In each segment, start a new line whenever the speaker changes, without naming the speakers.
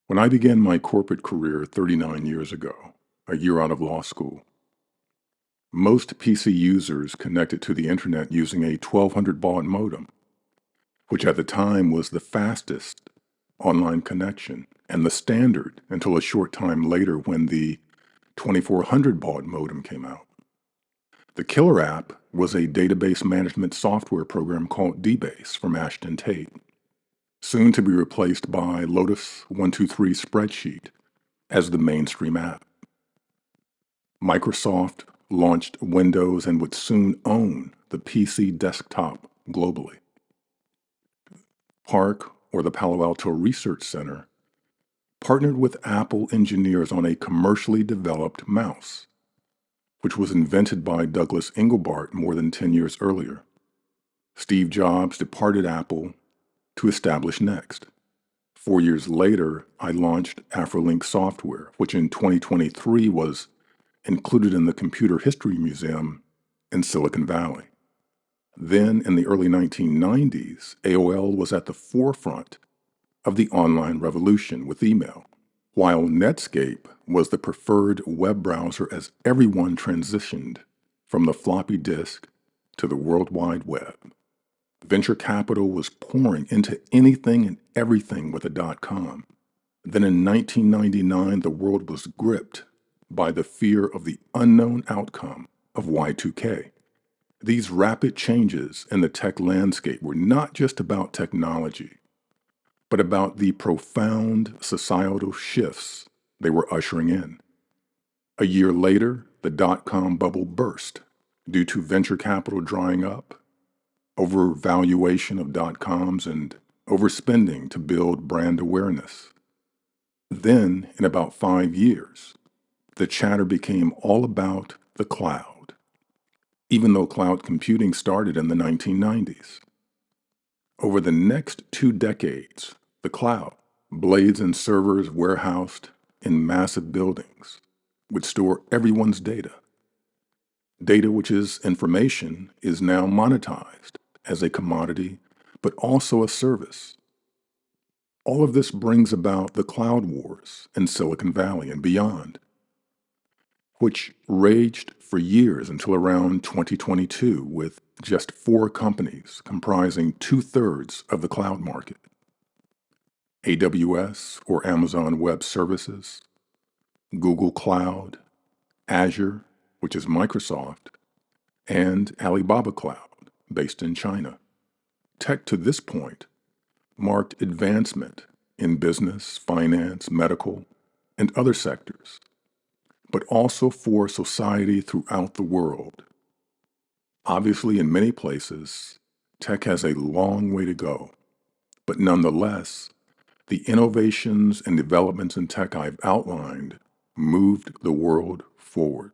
When I began my corporate career 39 years ago, a year out of law school, most PC users connected to the internet using a 1200 baud modem, which at the time was the fastest online connection and the standard until a short time later when the 2400 baud modem came out. The killer app was a database management software program called DBase from Ashton Tate, soon to be replaced by Lotus 123 Spreadsheet as the mainstream app. Microsoft launched Windows and would soon own the PC desktop globally. PARC, or the Palo Alto Research Center, partnered with Apple engineers on a commercially developed mouse, which was invented by Douglas Engelbart more than 10 years earlier. Steve Jobs departed Apple to establish Next. 4 years later, I launched Afrolink Software, which in 2023 was included in the Computer History Museum in Silicon Valley. Then, in the early 1990s, AOL was at the forefront of the online revolution with email, while Netscape was the preferred web browser as everyone transitioned from the floppy disk to the World Wide Web. Venture capital was pouring into anything and everything with a .com. Then in 1999, the world was gripped by the fear of the unknown outcome of Y2K. These rapid changes in the tech landscape were not just about technology, but about the profound societal shifts they were ushering in. A year later, the dot-com bubble burst due to venture capital drying up, overvaluation of dot-coms, and overspending to build brand awareness. Then, in about 5 years, the chatter became all about the cloud, even though cloud computing started in the 1990s. Over the next 2 decades, the cloud, blades and servers warehoused in massive buildings, would store everyone's data. Data, which is information, is now monetized as a commodity, but also a service. All of this brings about the cloud wars in Silicon Valley and beyond, which raged for years until around 2022 with just 4 companies comprising 2/3 of the cloud market. AWS, or Amazon Web Services, Google Cloud, Azure, which is Microsoft, and Alibaba Cloud, based in China. Tech to this point marked advancement in business, finance, medical, and other sectors, but also for society throughout the world. Obviously, in many places, tech has a long way to go, but nonetheless, the innovations and developments in tech I've outlined moved the world forward.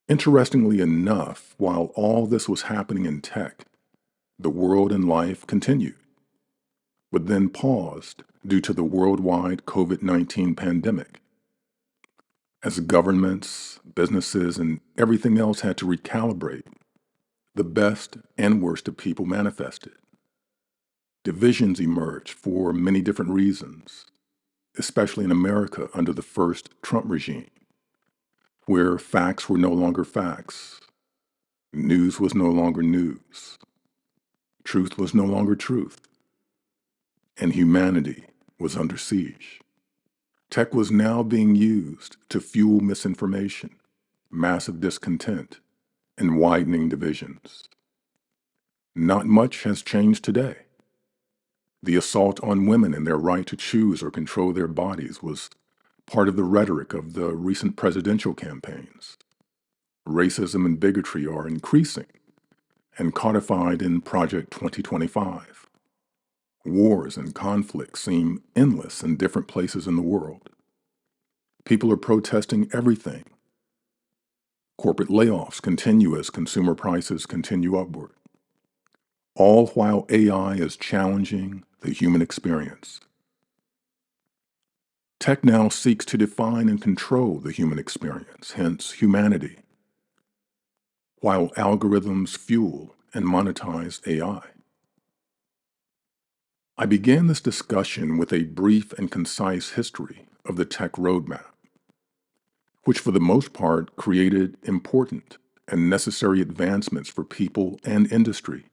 Interestingly enough, while all this was happening in tech, the world and life continued, but then paused due to the worldwide COVID-19 pandemic. As governments, businesses, and everything else had to recalibrate, the best and worst of people manifested. Divisions emerged for many different reasons, especially in America under the first Trump regime, where facts were no longer facts, news was no longer news, truth was no longer truth, and humanity was under siege. Tech was now being used to fuel misinformation, massive discontent, and widening divisions. Not much has changed today. The assault on women and their right to choose or control their bodies was part of the rhetoric of the recent presidential campaigns. Racism and bigotry are increasing and codified in Project 2025. Wars and conflicts seem endless in different places in the world. People are protesting everything. Corporate layoffs continue as consumer prices continue upward, all while AI is challenging the human experience. Tech now seeks to define and control the human experience, hence humanity, while algorithms fuel and monetize AI. I began this discussion with a brief and concise history of the tech roadmap, which for the most part created important and necessary advancements for people and industry.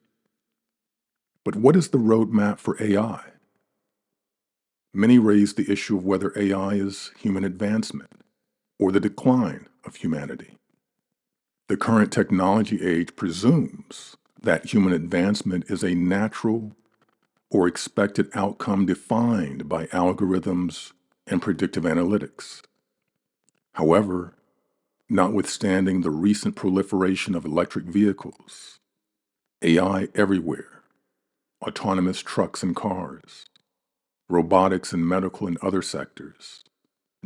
But what is the roadmap for AI? Many raise the issue of whether AI is human advancement or the decline of humanity. The current technology age presumes that human advancement is a natural or expected outcome defined by algorithms and predictive analytics. However, notwithstanding the recent proliferation of electric vehicles, AI everywhere, autonomous trucks and cars, robotics in medical and other sectors,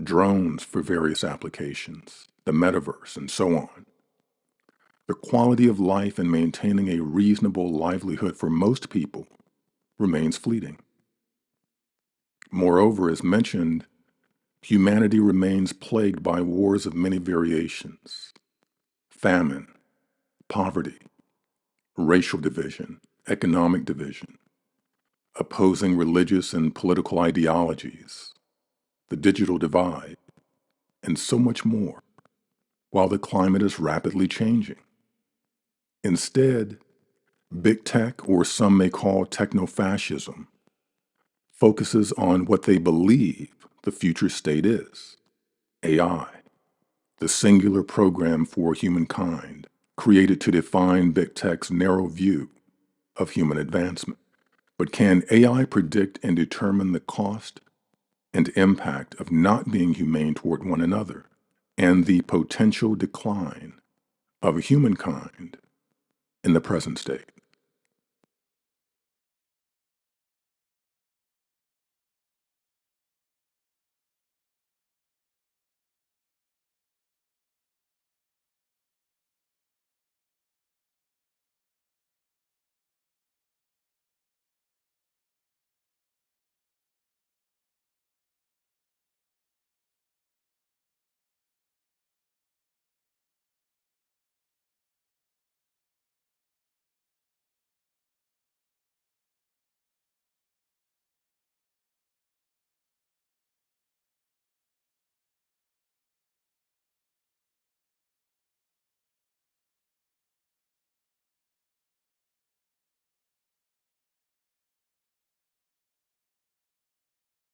drones for various applications, the metaverse, and so on, the quality of life and maintaining a reasonable livelihood for most people remains fleeting. Moreover, as mentioned, humanity remains plagued by wars of many variations, famine, poverty, racial division, economic division, opposing religious and political ideologies, the digital divide, and so much more, while the climate is rapidly changing. Instead, big tech, or some may call techno-fascism, focuses on what they believe the future state is: AI, the singular program for humankind, created to define big tech's narrow view of human advancement. But can AI predict and determine the cost and impact of not being humane toward one another and the potential decline of humankind in the present state?